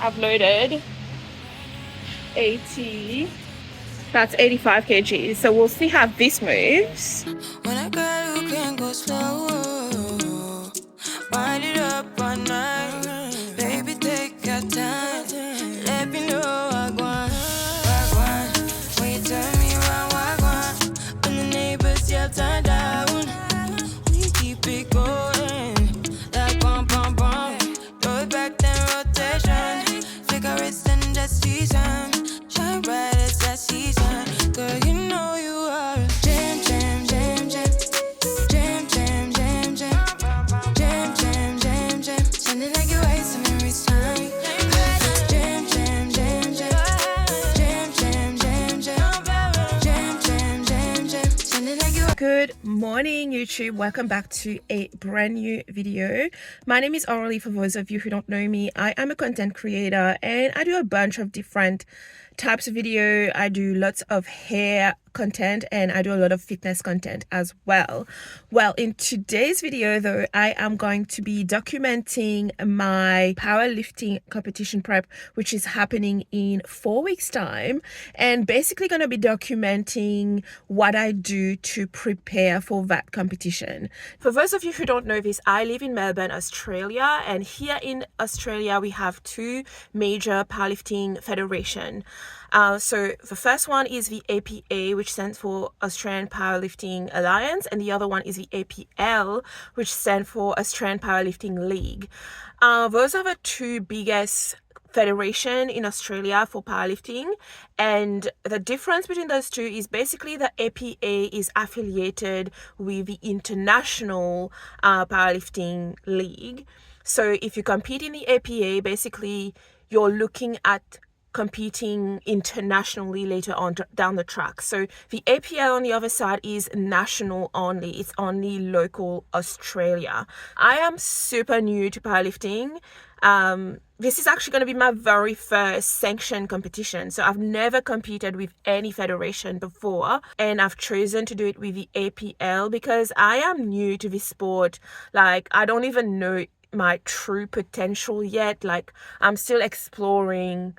I've loaded 80, that's 85 kgs. So we'll see how this moves. When a girl who can go slow, wind it up all night. Baby, take your time. Let me know what I want. When you turn me around, what I want. When the neighbors yell turn down, we keep it going. Like bum bum bum. Throw it back then rotation. Figure it's in the season. Shine bright as that season. Girl, you know you are a jam jam jam jam. Jam jam jam jam. Jam jam jam jam. Sounding like you're wasting every time. Jam jam jam jam. Jam jam jam jam. Jam jam jam jam. Sounding like you. Good morning, YouTube. Welcome back to a brand new video. My name is Aurelie. For those of you who don't know me, I am a content creator and I do a bunch of different types of video. I do lots of hair content and I do a lot of fitness content as well. Well, in today's video though, I am going to be documenting my powerlifting competition prep, which is happening in 4 weeks time, and basically going to be documenting what I do to prepare for that competition. For those of you who don't know this, I live in Melbourne, Australia, and here in Australia we have two major powerlifting federations. So the first one is the APA, which stands for Australian Powerlifting Alliance, and the other one is the APL, which stands for Australian Powerlifting League. Those are the two biggest federation in Australia for powerlifting, and the difference between those two is basically the APA is affiliated with the International Powerlifting League. So if you compete in the APA, basically you're looking at competing internationally later on down the track. So the APL on the other side is national only. It's only local Australia. I am super new to powerlifting. This is actually going to be my very first sanctioned competition. So I've never competed with any federation before, and I've chosen to do it with the APL because I am new to this sport. Like, I don't even know my true potential yet. Like, I'm still exploring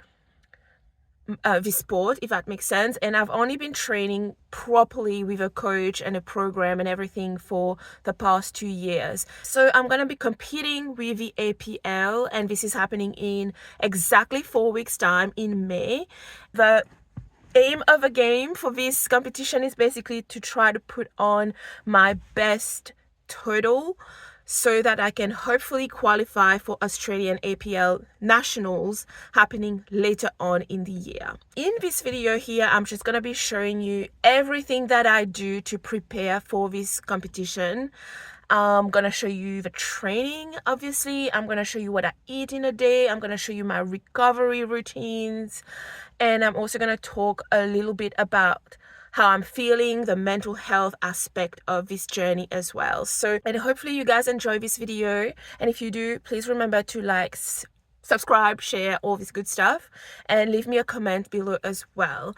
this sport, if that makes sense, and I've only been training properly with a coach and a program and everything for the past 2 years. So I'm going to be competing with the APL, and this is happening in exactly 4 weeks time in May. The aim of the game for this competition is basically to try to put on my best total so that I can hopefully qualify for Australian APL Nationals happening later on in the year. In this video here, I'm just going to be showing you everything that I do to prepare for this competition. I'm going to show you the training, obviously. I'm going to show you what I eat in a day. I'm going to show you my recovery routines. And I'm also going to talk a little bit about how I'm feeling, the mental health aspect of this journey as well. So, and hopefully you guys enjoy this video. And if you do, please remember to like, subscribe, share, all this good stuff, and leave me a comment below as well.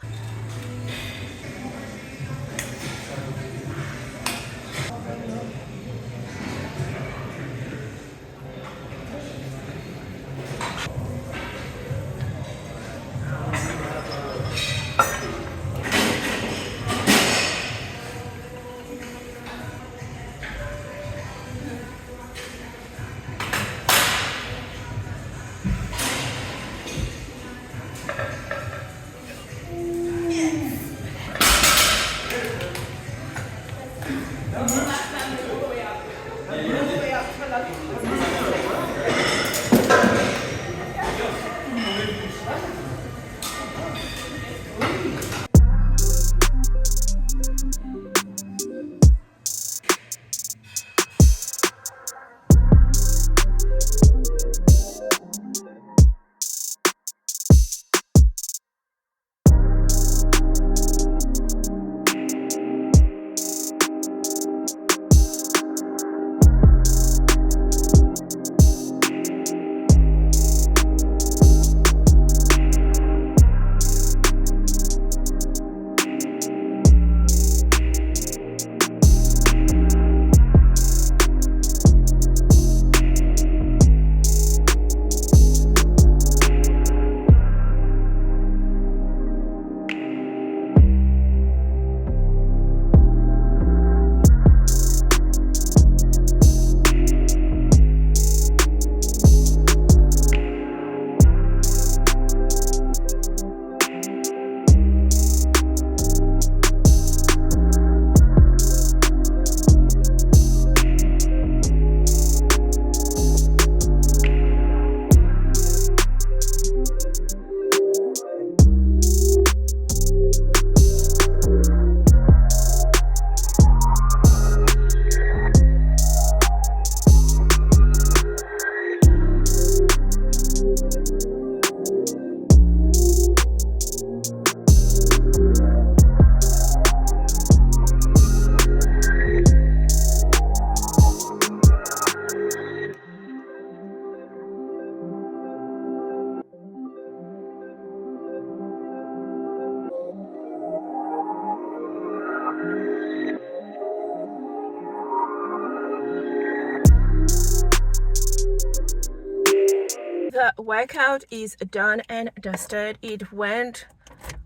the workout is done and dusted. It went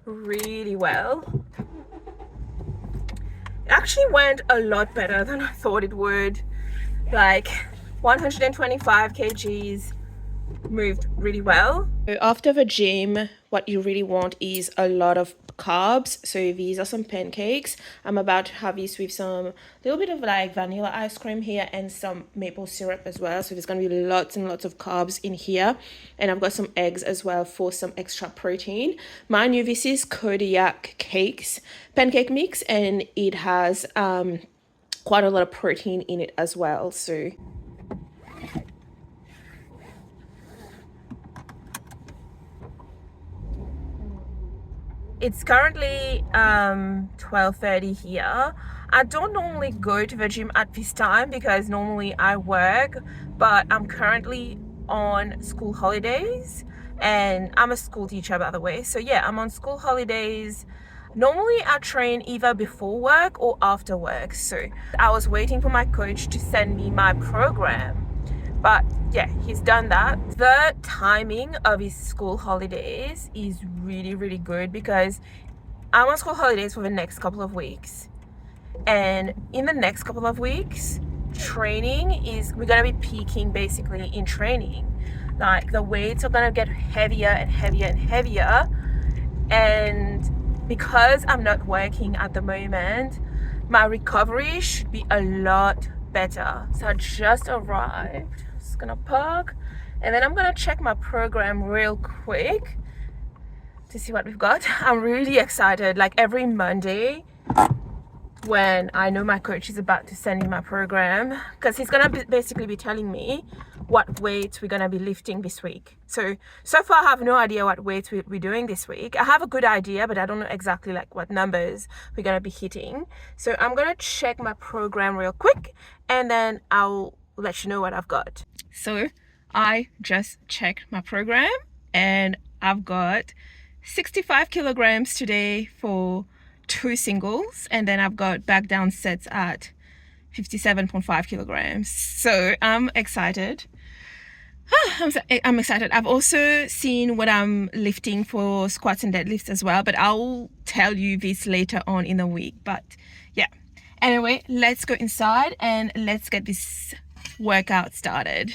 really well. It actually went a lot better than I thought it would. Like 125 kgs moved really well. So after the gym, what you really want is a lot of carbs. So these are some pancakes. I'm about to have these with some little bit of like vanilla ice cream here and some maple syrup as well. So there's going to be lots and lots of carbs in here, and I've got some eggs as well for some extra protein. Mind you, this is Kodiak cakes pancake mix, and it has quite a lot of protein in it as well. So it's currently 12:30 here. I don't normally go to the gym at this time because normally I work, but I'm currently on school holidays, and I'm a school teacher, by the way. So yeah, I'm on school holidays. Normally I train either before work or after work. So I was waiting for my coach to send me my program, but yeah, he's done that. The timing of his school holidays is really good because I'm on school holidays for the next couple of weeks, and in the next couple of weeks we're gonna be peaking basically in training. Like the weights are gonna get heavier and heavier, and because I'm not working at the moment, my recovery should be a lot better. So I just arrived. Just gonna park, and then I'm gonna check my program real quick to see what we've got. I'm really excited. Like every Monday when I know my coach is about to send me my program, because he's gonna basically be telling me what weights we're gonna be lifting this week. So far I have no idea what weights we're doing this week. I have a good idea, but I don't know exactly like what numbers we're gonna be hitting. So I'm gonna check my program real quick, and then I'll let you know what I've got. So I just checked my program, and I've got 65 kilograms today for 2 singles, and then I've got back down sets at 57.5 kilograms. So I'm excited. I'm excited. I've also seen what I'm lifting for squats and deadlifts as well, but I'll tell you this later on in the week. But yeah, anyway, let's go inside and let's get this workout started.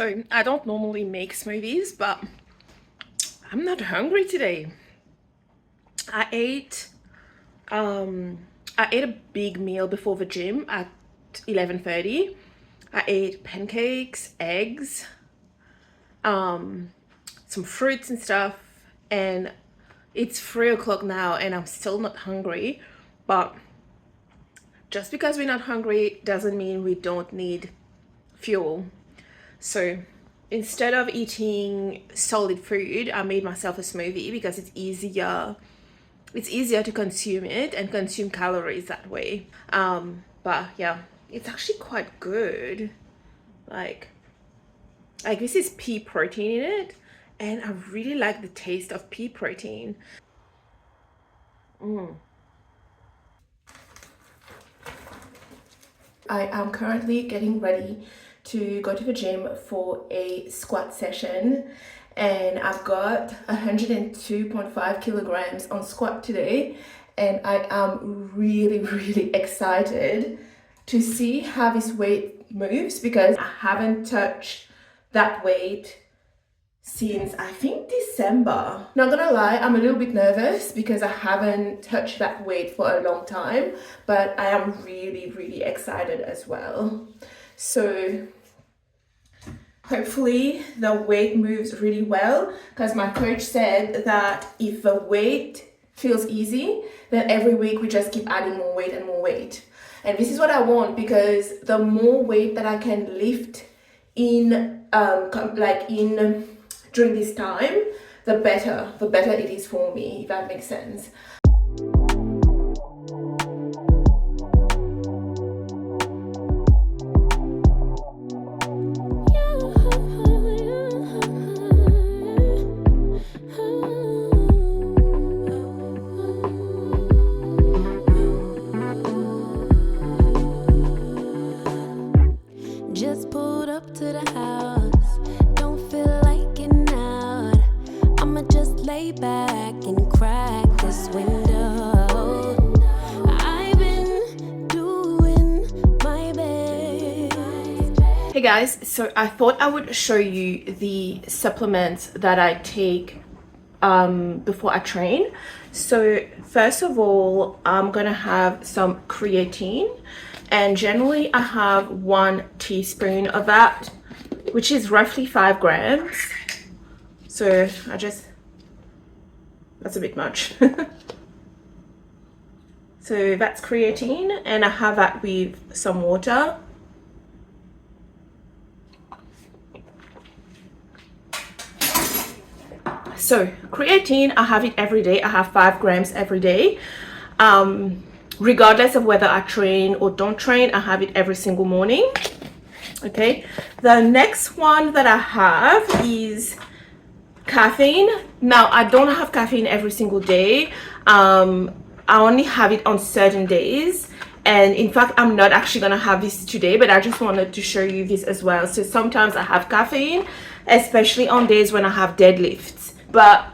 So I don't normally make smoothies, but I'm not hungry today. I ate a big meal before the gym at 11:30. I ate pancakes, eggs, some fruits and stuff, and it's 3 o'clock now and I'm still not hungry. But just because we're not hungry doesn't mean we don't need fuel. So instead of eating solid food, I made myself a smoothie because it's easier to consume it and consume calories that way. But yeah, it's actually quite good. Like this is pea protein in it, and I really like the taste of pea protein. I am currently getting ready to go to the gym for a squat session, and I've got 102.5 kilograms on squat today, and I am really excited to see how this weight moves because I haven't touched that weight since I think December. Not gonna lie, I'm a little bit nervous because I haven't touched that weight for a long time, but I am really excited as well. So hopefully the weight moves really well, because my coach said that if the weight feels easy, then every week we just keep adding more weight and more weight. And this is what I want, because the more weight that I can lift in during this time, the better it is for me, if that makes sense. Just pulled up to the house, don't feel like getting out. I'ma just lay back and crack this window. I've been doing my best. Hey guys, so I thought I would show you the supplements that I take before I train. So first of all, I'm gonna have some creatine, and generally I have 1 teaspoon of that, which is roughly 5 grams. So that's a bit much. So that's creatine, and I have that with some water. So creatine, I have it every day. I have 5 grams every day. Regardless of whether I train or don't train, I have it every single morning. Okay, the next one that I have is caffeine. Now, I don't have caffeine every single day. I only have it on certain days. And in fact, I'm not actually gonna have this today, but I just wanted to show you this as well. So sometimes I have caffeine, especially on days when I have deadlifts. But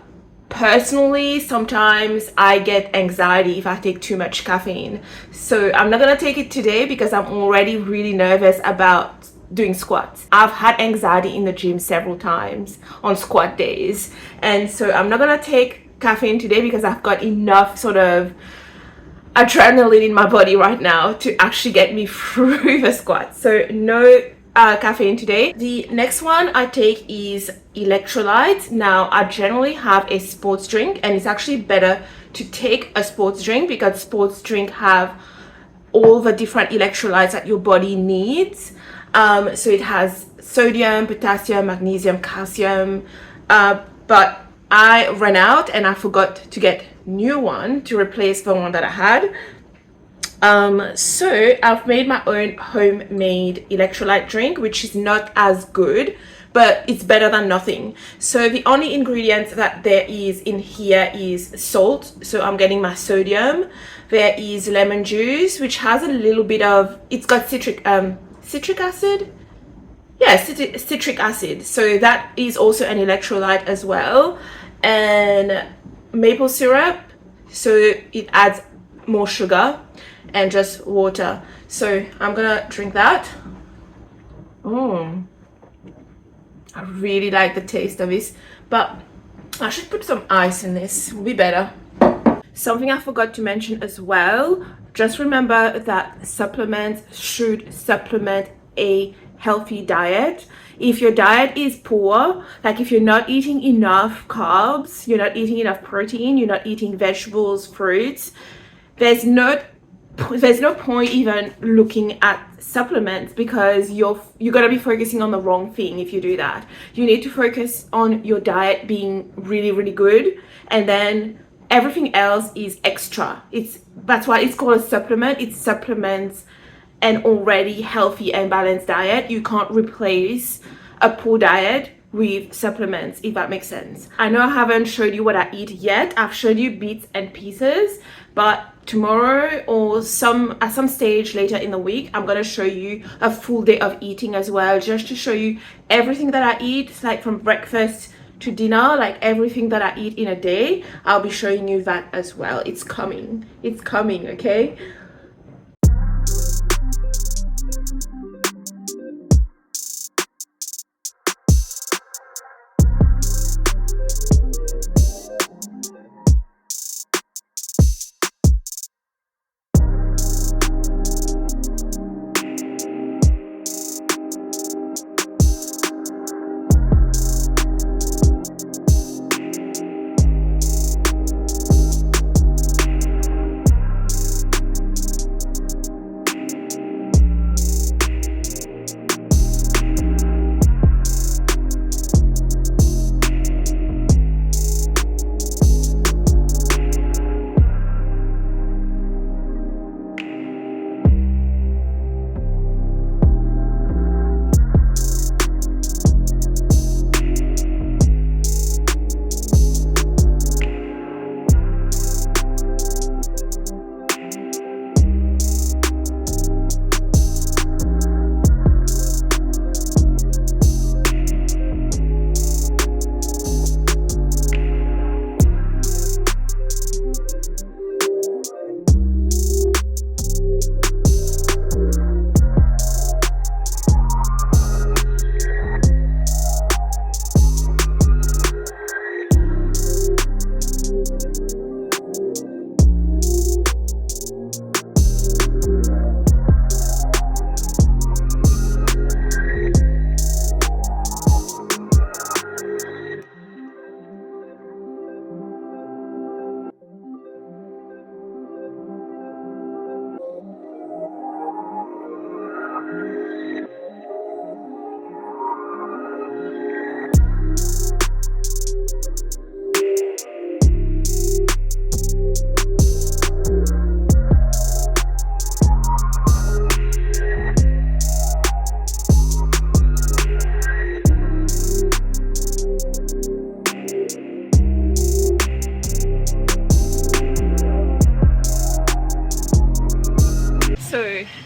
personally, sometimes I get anxiety if I take too much caffeine. So I'm not gonna take it today because I'm already really nervous about doing squats. I've had anxiety in the gym several times on squat days, and so I'm not gonna take caffeine today because I've got enough sort of adrenaline in my body right now to actually get me through the squat. So no caffeine today. The next one I take is electrolytes. Now, I generally have a sports drink, and it's actually better to take a sports drink because sports drink have all the different electrolytes that your body needs. So it has sodium, potassium, magnesium, calcium, but I ran out and I forgot to get new one to replace the one that I had. So I've made my own homemade electrolyte drink, which is not as good, but it's better than nothing. So the only ingredient that there is in here is salt. So I'm getting my sodium. There is lemon juice, which has a little bit of, it's got citric acid. Yeah, citric acid. So that is also an electrolyte as well. And maple syrup. So it adds more sugar, and just water. So I'm gonna drink that. I really like the taste of this, but I should put some ice in this, will be better. Something I forgot to mention as well, just remember that supplements should supplement a healthy diet. If your diet is poor, like if you're not eating enough carbs, you're not eating enough protein, you're not eating vegetables, fruits, there's no point even looking at supplements, because you're gonna be focusing on the wrong thing if you do that. You need to focus on your diet being really, really good, and then everything else is extra. That's why it's called a supplement. It supplements an already healthy and balanced diet. You can't replace a poor diet with supplements, if that makes sense. I know I haven't showed you what I eat yet. I've showed you bits and pieces, but tomorrow or at some stage later in the week, I'm gonna show you a full day of eating as well, just to show you everything that I eat, like from breakfast to dinner, like everything that I eat in a day. I'll be showing you that as well. It's coming, okay?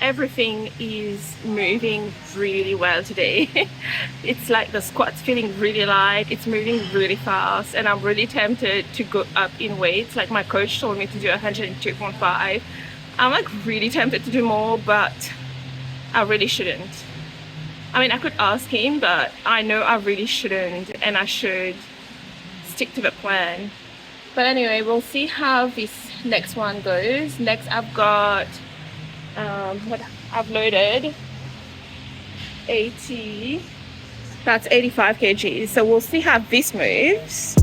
Everything is moving really well today. It's like the squat's feeling really light, it's moving really fast, and I'm really tempted to go up in weights. Like my coach told me to do 102.5. I'm like really tempted to do more, but I really shouldn't. I mean, I could ask him, but I know I really shouldn't, and I should stick to the plan. But anyway, we'll see how this next one goes. Next I've got what I've loaded 80, that's 85 kgs, so we'll see how this moves.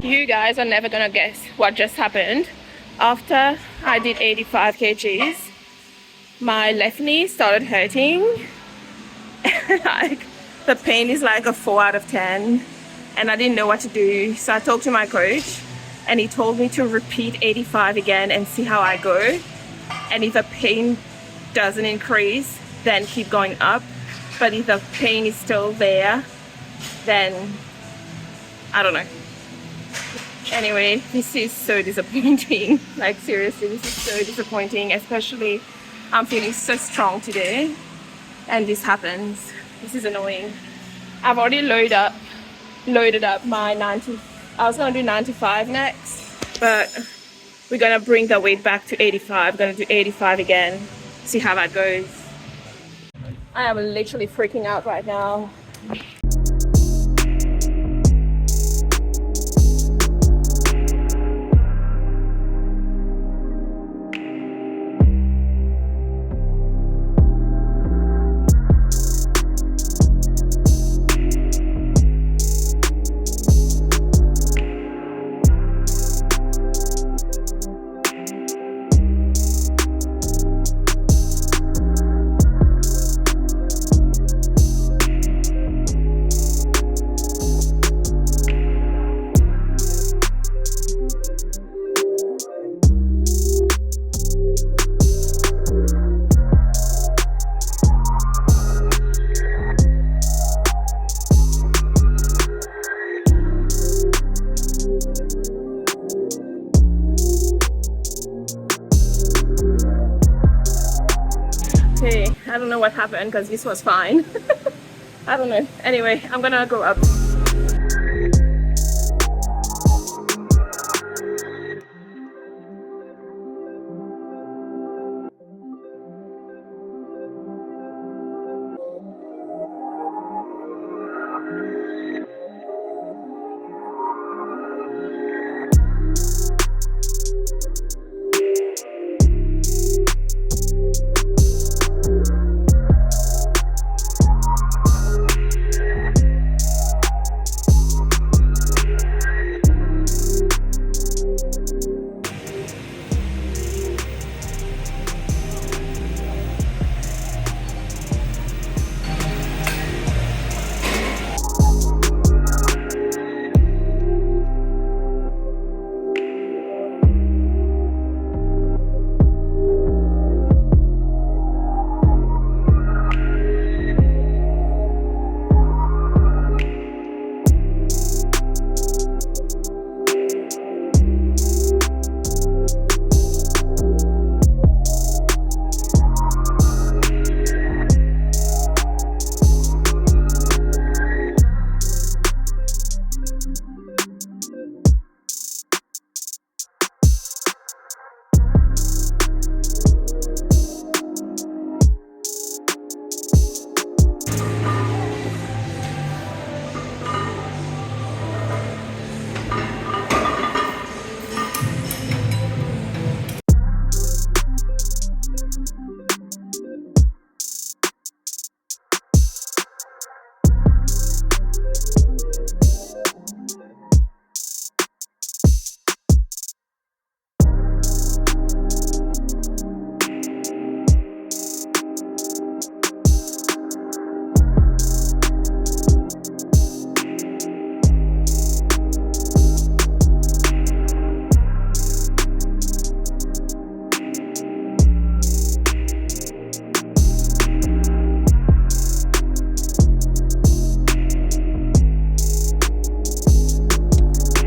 You guys are never gonna guess what just happened. After I did 85 kgs, my left knee started hurting. Like the pain is like a 4 out of 10, and I didn't know what to do. So I talked to my coach, and he told me to repeat 85 again and see how I go. And if the pain doesn't increase, then keep going up. But if the pain is still there, then I don't know. Anyway, this is so disappointing. Like seriously, this is so disappointing, especially I'm feeling so strong today and this happens. This is annoying. I've already loaded up my 90. I was gonna do 95 next, but we're gonna bring the weight back to 85. We're gonna do 85 again, see how that goes. I am literally freaking out right now. Okay, I don't know what happened because this was fine. I don't know. Anyway, I'm gonna go up.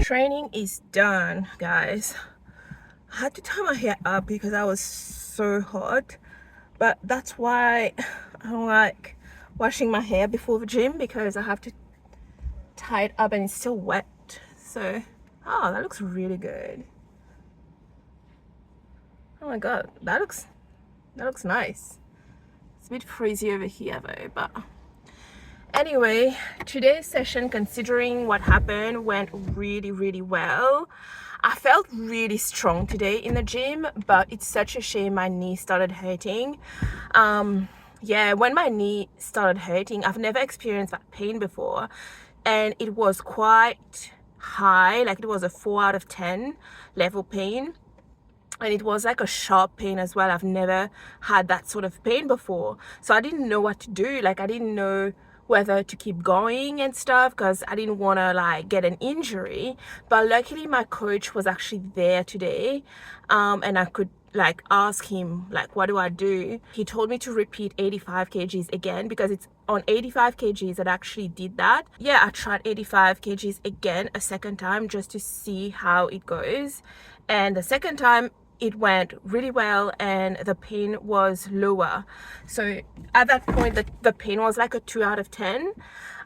Training is done, guys. I had to tie my hair up because I was so hot, but that's why I don't like washing my hair before the gym, because I have to tie it up and it's still wet. So oh, that looks really good. Oh my god, that looks nice. It's a bit frizzy over here though, but anyway, today's session, considering what happened, went really well. I felt really strong today in the gym, but it's such a shame my knee started hurting. Yeah, when my knee started hurting, I've never experienced that pain before, and it was quite high, like it was a 4 out of 10 level pain, and it was like a sharp pain as well. I've never had that sort of pain before, so I didn't know what to do. Like I didn't know whether to keep going and stuff, because I didn't want to like get an injury. But luckily my coach was actually there today, and I could like ask him like what do I do, he told me to repeat 85 kgs again, because it's on 85 kgs that I actually did that. Yeah, I tried 85 kgs again a second time just to see how it goes, and the second time it went really well and the pain was lower. So at that point the pain was like a 2 out of 10.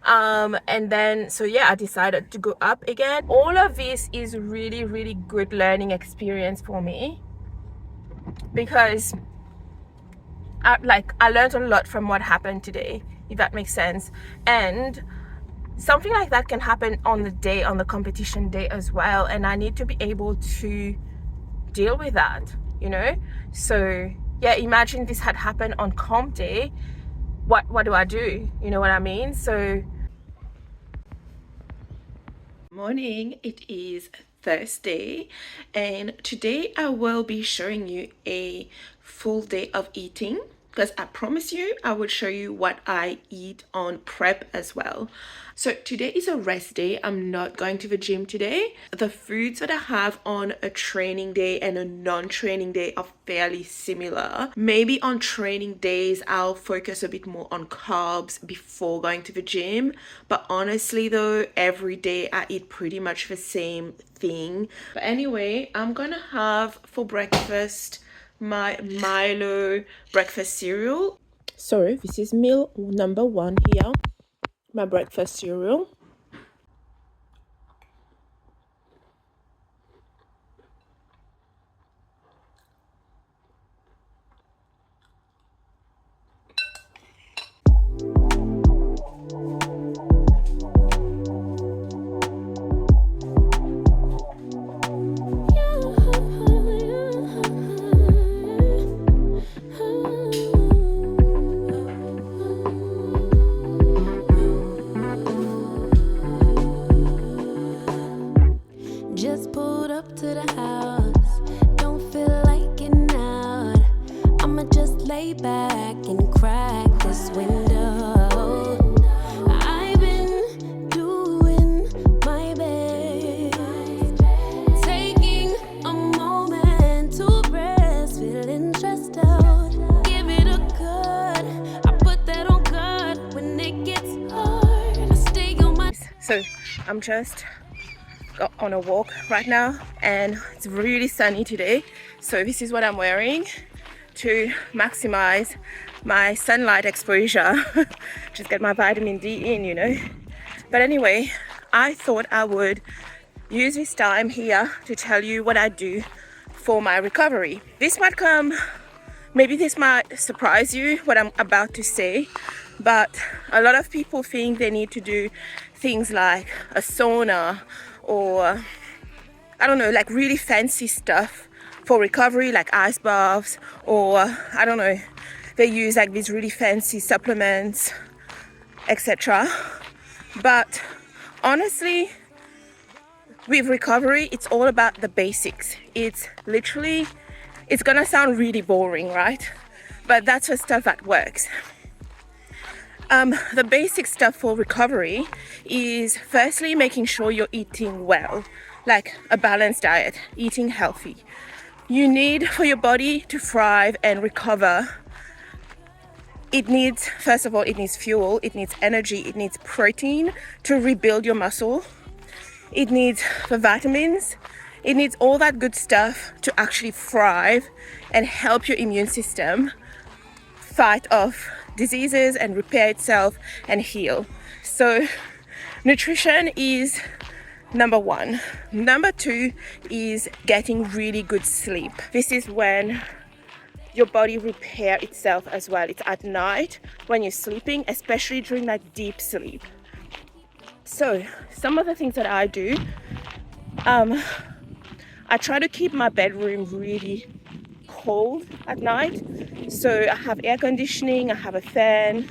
And then so yeah, I decided to go up again. All of this is really good learning experience for me, because I learned a lot from what happened today, if that makes sense. And something like that can happen on the competition day as well, and I need to be able to deal with that, you know. So yeah, imagine this had happened on comp day. What do I do? You know what I mean? So morning, it is Thursday, and today I will be showing you a full day of eating, because I promise you I would show you what I eat on prep as well. So today is a rest day. I'm not going to the gym today. The foods that I have on a training day and a non-training day are fairly similar. Maybe on training days I'll focus a bit more on carbs before going to the gym, but honestly though, every day I eat pretty much the same thing. But anyway, I'm gonna have for breakfast my Milo breakfast cereal. So this is meal number 1 here, my breakfast cereal. Just pulled up to the house. Don't feel like getting out. I'ma just lay back and crack this window. I've been doing my best, taking a moment to rest, feeling stressed out. Give it a good. I put that on God when it gets hard. I stay on my. So I'm just on a walk right now, and it's really sunny today, so this is what I'm wearing to maximize my sunlight exposure. Just get my vitamin D in, you know. But anyway, I thought I would use this time here to tell you what I do for my recovery. Maybe this might surprise you what I'm about to say, but a lot of people think they need to do things like a sauna or I don't know, like really fancy stuff for recovery, like ice baths, or I don't know, they use like these really fancy supplements, etc. But honestly, with recovery, it's all about the basics. It's gonna sound really boring, right? But that's the stuff that works. The basic stuff for recovery is firstly making sure you're eating well, like a balanced diet, eating healthy. You need, for your body to thrive and recover, first of all, it needs fuel, it needs energy, it needs protein to rebuild your muscle. It needs the vitamins, it needs all that good stuff to actually thrive and help your immune system fight off diseases and repair itself and heal. So nutrition is number 1. Number 2 is getting really good sleep. This is when your body repair itself as well. It's at night when you're sleeping, especially during that deep sleep. So some of the things that I do, I try to keep my bedroom really cold at night. So I have air conditioning, I have a fan.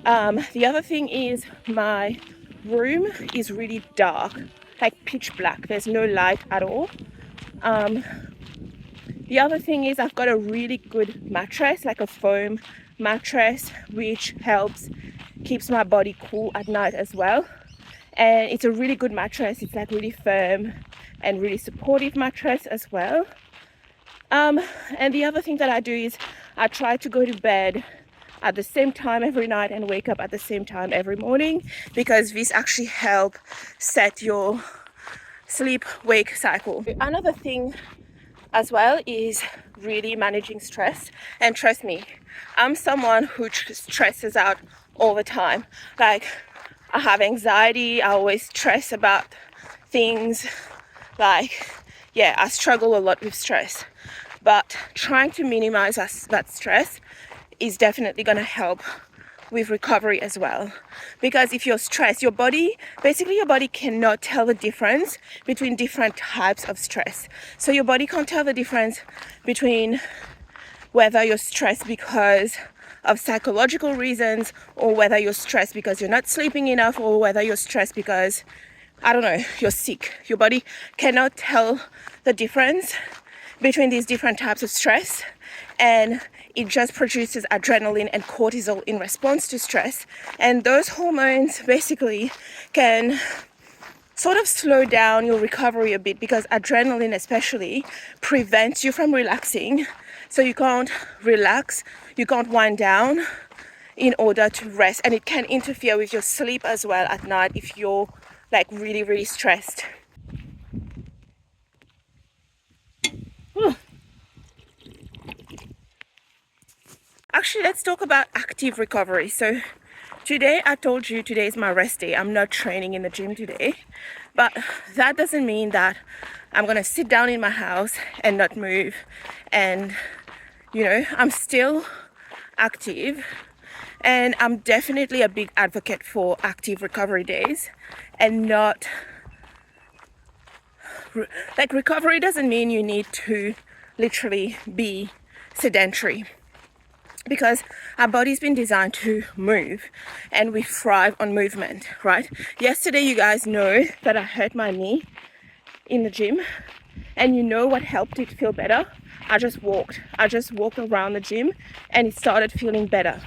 The other thing is my room is really dark, like pitch black. There's no light at all. The other thing is I've got a really good mattress, like a foam mattress, which keeps my body cool at night as well. And it's a really good mattress. It's like really firm and really supportive mattress as well. And the other thing that I do is I try to go to bed at the same time every night and wake up at the same time every morning, because this actually help set your sleep wake cycle. Another thing as well is really managing stress. And trust me, I'm someone who stresses out all the time. Like, I have anxiety, I always stress about things. Like, yeah, I struggle a lot with stress, but trying to minimize that stress is definitely going to help with recovery as well. Because if you're stressed, your body cannot tell the difference between different types of stress. So your body can't tell the difference between whether you're stressed because of psychological reasons, or whether you're stressed because you're not sleeping enough, or whether you're stressed because, I don't know, you're sick. Your body cannot tell the difference between these different types of stress, and it just produces adrenaline and cortisol in response to stress. And those hormones basically can sort of slow down your recovery a bit, because adrenaline especially prevents you from relaxing. So you can't relax, you can't wind down in order to rest, and it can interfere with your sleep as well at night if you're like really, really stressed. Actually, let's talk about active recovery. So today, I told you today is my rest day. I'm not training in the gym today, but that doesn't mean that I'm gonna sit down in my house and not move. And you know, I'm still active, and I'm definitely a big advocate for active recovery days, and not like, recovery doesn't mean you need to literally be sedentary, because our body's been designed to move and we thrive on movement, right? Yesterday, you guys know that I hurt my knee in the gym, and you know what helped it feel better? I just walked around the gym and it started feeling better.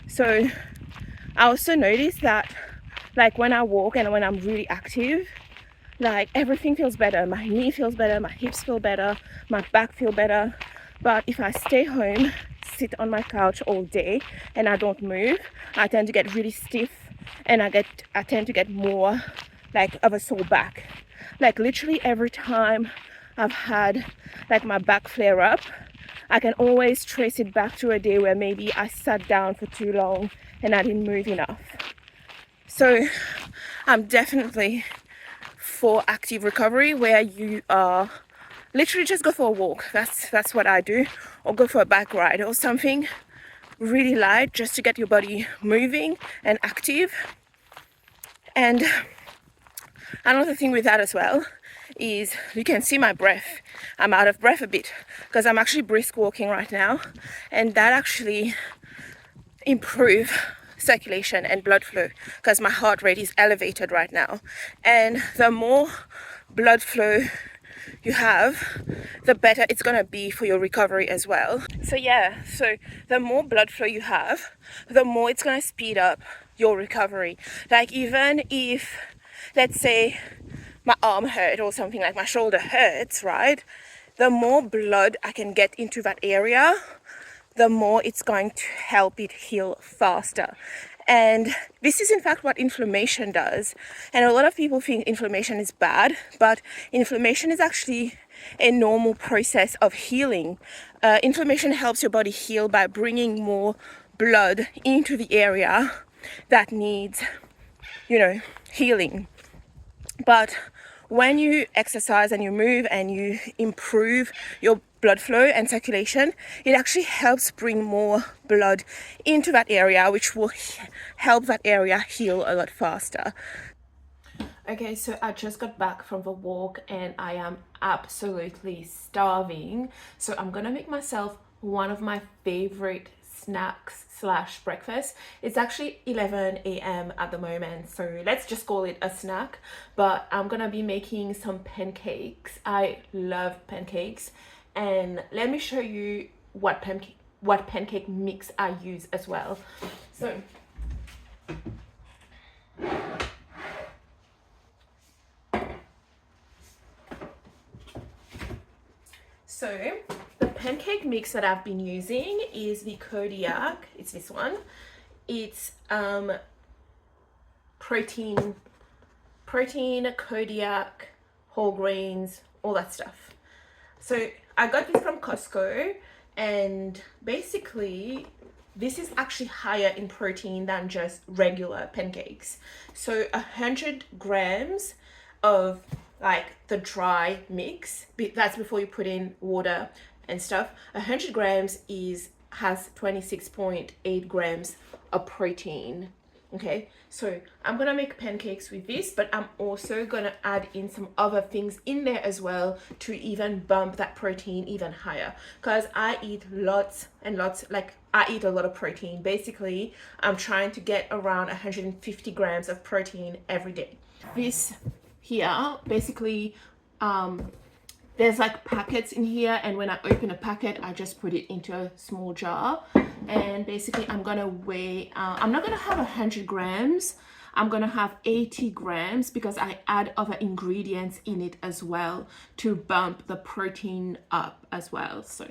So I also noticed that, like, when I walk and when I'm really active, like, everything feels better. My knee feels better, my hips feel better, my back feel better. But if I stay home, sit on my couch all day and I don't move, I tend to get really stiff, and I tend to get more like of a sore back. Like, literally every time I've had like my back flare up, I can always trace it back to a day where maybe I sat down for too long and I didn't move enough. So I'm definitely for active recovery, where you are literally just go for a walk. That's what I do, or go for a bike ride or something really light, just to get your body moving and active. And another thing with that as well is, you can see my breath. I'm out of breath a bit because I'm actually brisk walking right now, and that actually improves circulation and blood flow, because my heart rate is elevated right now. And the more blood flow you have, the better it's gonna be for your recovery as well. So yeah, so the more blood flow you have, the more it's gonna speed up your recovery. Like, even if, let's say, my arm hurt or something, like my shoulder hurts, right? The more blood I can get into that area, the more it's going to help it heal faster. And this is in fact what inflammation does. And a lot of people think inflammation is bad, but inflammation is actually a normal process of healing. Inflammation helps your body heal by bringing more blood into the area that needs, healing. But when you exercise and you move and you improve your blood flow and circulation, it actually helps bring more blood into that area, which will help that area heal a lot faster. Okay, so I just got back from the walk and I am absolutely starving. So I'm gonna make myself one of my favorite snacks slash breakfast. It's actually 11 a.m. at the moment, so let's just call it a snack. But I'm gonna be making some pancakes. I love pancakes, and let me show you what pancake mix I use as well. So pancake mix that I've been using is the Kodiak. It's this one. It's protein, Kodiak, whole grains, all that stuff. So I got this from Costco, and basically this is actually higher in protein than just regular pancakes. So 100 grams of like the dry mix, that's before you put in water and stuff. 100 grams has 26.8 grams of protein. Okay, so I'm gonna make pancakes with this, but I'm also gonna add in some other things in there as well to even bump that protein even higher, because I eat lots and lots, like I eat a lot of protein. Basically, I'm trying to get around 150 grams of protein every day. This here, basically, there's like packets in here, and when I open a packet, I just put it into a small jar. And basically I'm gonna weigh, I'm not gonna have 100 grams, I'm gonna have 80 grams because I add other ingredients in it as well to bump the protein up as well. So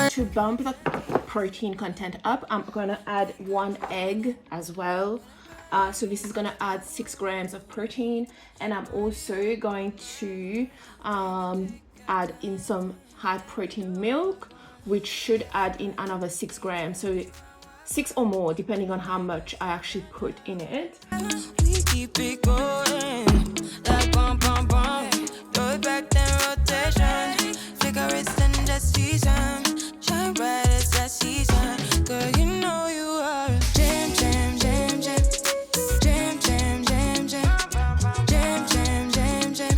to bump the protein content up, I'm gonna add 1 egg as well. So this is gonna add 6 grams of protein, and I'm also going to add in some high protein milk, which should add in another 6 grams. So 6 or more, depending on how much I actually put in it. We keep it going, like bum bum bum. Throw it back then rotation. Cigarettes and the season, shine bright as that season. Girl, you know you are jam jam jam jam.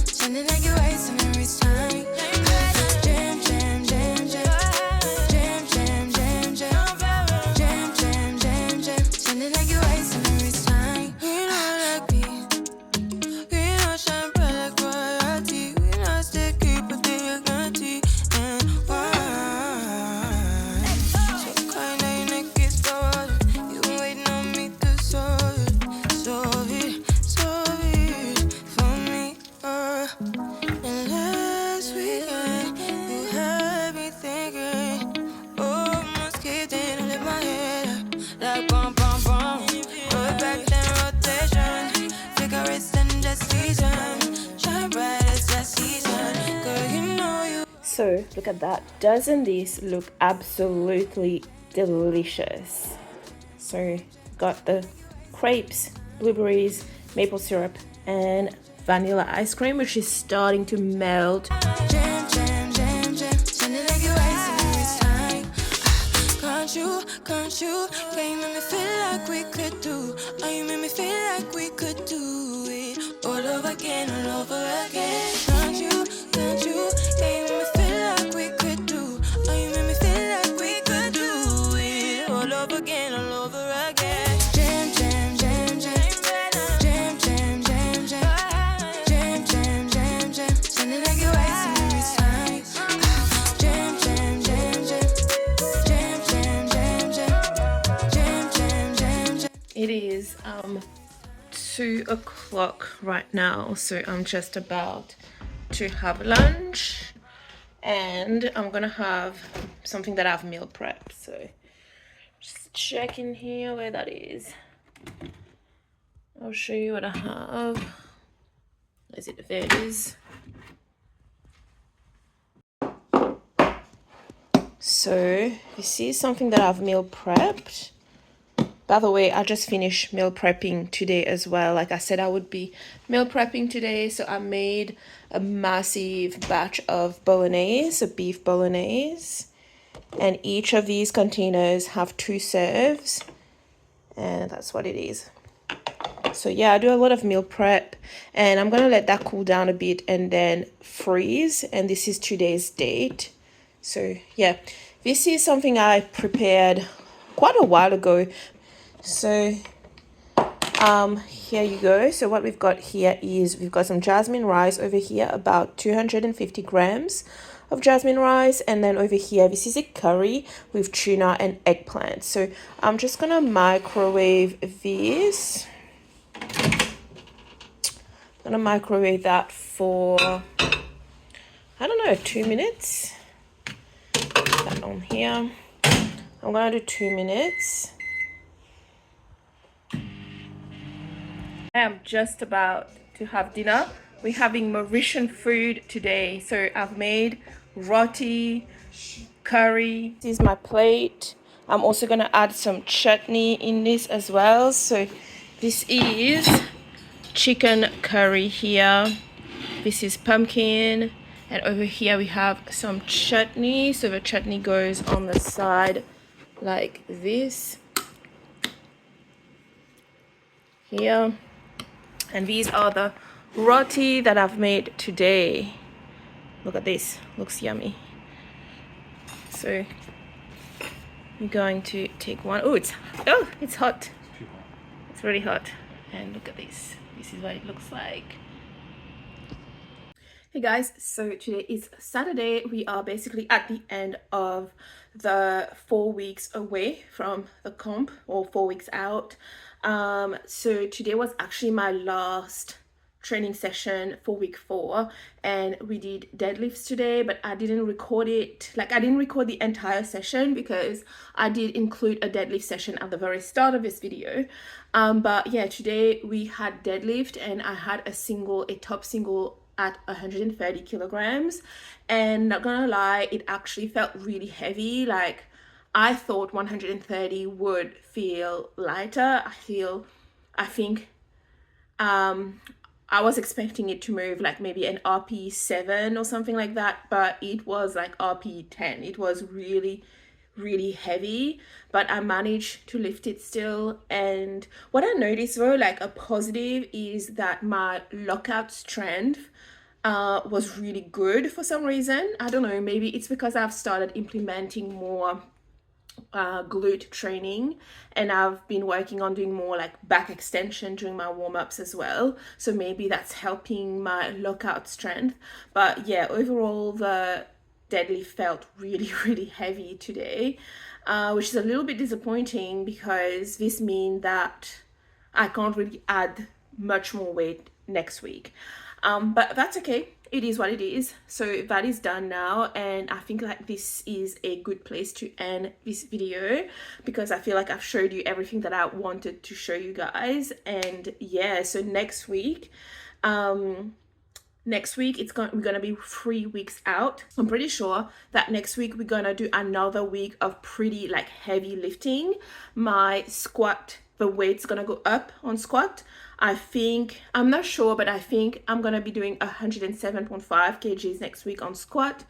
Sounding like you're wasting every time. Jam, jam, jam, jam. Jam, jam, jam, jam. Jam, jam, jam, jam. Sounding like you're wasting every time. We know like me. We know shine bright like royalty. We know stay keep with the dignity and wine. So kind of you make it start. You been waiting on me to solve it. Solve it, solve it for me. And last weekend, you had me thinking, oh, must keep thinking in my head, like bum, bum, bum. Throw it back then rotation, cigarettes and the season, shine bright as that season, girl, you know you. So, look at that. Doesn't this look absolutely delicious? So, got the crepes, blueberries, maple syrup, and vanilla ice cream, which is starting to melt. Jam, jam, jam, jam. Sounding like you're wasting every time. Can't you, yeah, you make me feel like we could do. Oh, you make me feel like we could do it all over again, all over again. Can't you, yeah, you make me feel like we could do. Oh, you make me feel like we could do it all over again, all over again. Jam, jam, jam, jam. Jam, jam, jam, jam. Sounding like you're wasting every time. Jam, jam, jam, jam. Jam, jam, jam, jam. Jam, jam, jam, jam. It is 2 o'clock right now, so I'm just about to have lunch, and I'm gonna have something that I've meal prepped. So just checking here where that is. I'll show you what I have. Is it? There it is. So this is something that I've meal prepped. By the way, I just finished meal prepping today as well. Like I said, I would be meal prepping today. So I made a massive batch of bolognese, a beef bolognese. And each of these containers have 2 serves. And that's what it is. So yeah, I do a lot of meal prep, and I'm gonna let that cool down a bit and then freeze. And this is today's date. So yeah, this is something I prepared quite a while ago. So here you go. So what we've got here is we've got some jasmine rice over here, about 250 grams. of jasmine rice, and then over here this is a curry with tuna and eggplant. So I'm just gonna microwave this. I'm gonna microwave that for, I don't know, 2 minutes. Put that on here. I'm gonna do 2 minutes. I am just about to have dinner. We're having Mauritian food today. So I've made roti, curry. This is my plate. I'm also gonna add some chutney in this as well. So this is chicken curry here. This is pumpkin, and over here we have some chutney. So the chutney goes on the side like this here. And these are the roti that I've made today. Look at this, looks yummy. So I'm going to take one. Oh, it's hot. It's really hot. And look at this. This is what it looks like. Hey guys, so today is Saturday. We are basically at the end of the 4 weeks away from the comp, or 4 weeks out. So today was actually my last training session for week 4, and we did deadlifts today, but I didn't record it. Like, I didn't record the entire session because I did include a deadlift session at the very start of this video. But yeah, today we had deadlift, and I had a top single at 130 kilograms, and not gonna lie, it actually felt really heavy. Like, I thought 130 would feel lighter. I think I was expecting it to move like maybe an RP 7 or something like that, but it was like RP 10. It was really heavy, but I managed to lift it still. And what I noticed though, like a positive, is that my lockout strength was really good for some reason. I don't know, maybe it's because I've started implementing more glute training, and I've been working on doing more like back extension during my warm-ups as well, so maybe that's helping my lockout strength. But yeah, overall the deadlift felt really heavy today, which is a little bit disappointing because this means that I can't really add much more weight next week. But that's okay. It is what it is. So that is done now, and I think like this is a good place to end this video because I feel like I've showed you everything that I wanted to show you guys. And yeah, so next week we're gonna be 3 weeks out. I'm pretty sure that next week we're gonna do another week of pretty like heavy lifting. My squat, the weight's gonna go up on squat. I'm not sure, but I think I'm gonna be doing 107.5 kgs next week on squat.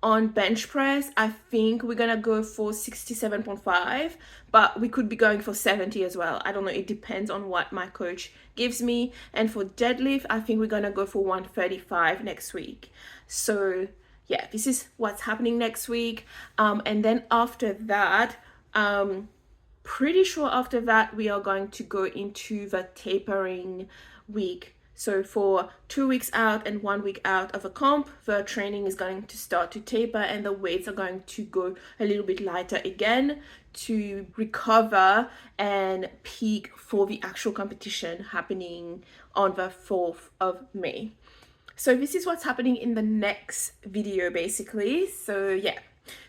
On bench press, I think we're gonna go for 67.5, but we could be going for 70 as well. I don't know, it depends on what my coach gives me. And for deadlift, I think we're gonna go for 135 next week. So yeah, this is what's happening next week. And then after that, pretty sure after that we are going to go into the tapering week. So for 2 weeks out and 1 week out of a comp, the training is going to start to taper, and the weights are going to go a little bit lighter again to recover and peak for the actual competition happening on the 4th of May. So this is what's happening in the next video basically. So yeah,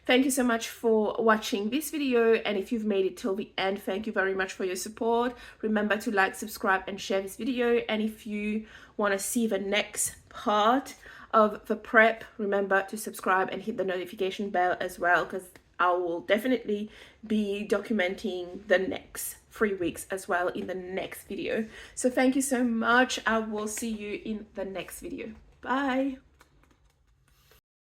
thank you so much for watching this video, and if you've made it till the end, thank you very much for your support. Remember to like, subscribe and share this video, and if you want to see the next part of the prep, remember to subscribe and hit the notification bell as well, because I will definitely be documenting the next 3 weeks as well in the next video. So thank you so much. I will see you in the next video. Bye.